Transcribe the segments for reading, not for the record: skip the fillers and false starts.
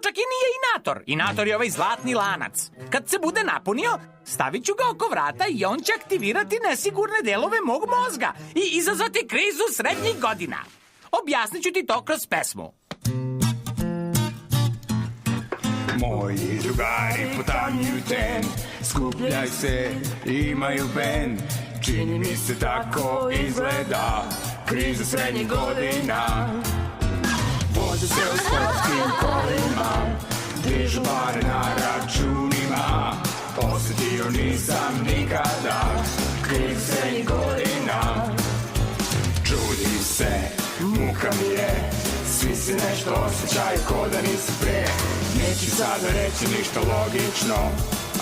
čak i nije inator. Inator je ovaj zlatni lanac. Kad se bude napunio, stavit ću ga oko vrata i on će aktivirati nesigurne delove mog mozga i izazvati krizu srednjih godina. Objasnit ću ti to kroz pesmu. Moji drugari potamnjuju ten, skupljaj se, imaju bend. Čini mi se tako izgleda kriza srednjih godina. Voze se u sportskim kolima, dižu pare na računima. Osetio nisam nikada krizu srednjih godina. Čudim se, muka mi je, svi se nešto osjećaju ko da nisu pre. Neću sada reći ništa logično,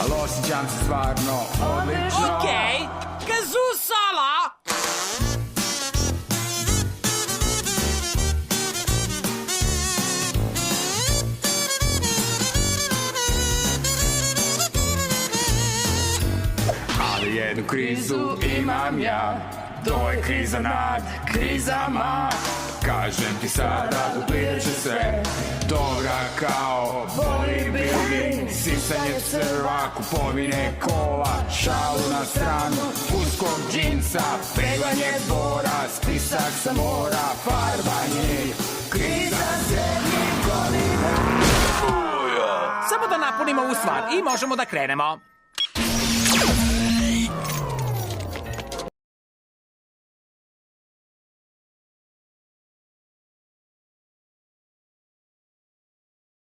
ali osjećam se stvarno odlično. Okej, kazoo solo! Ali jednu krizu imam ja, to je kriza nad krizama. Kažem ti sada, duplirat će se dobra kao bodybuilding. Sisanje crva, kupovine kola, šalu na stranu, uskog džinsa, peglanje dvora, spisak sa mora, farbanje, kriza srednjih godina. Samo da napunimo ovu stvar i možemo da krenemo.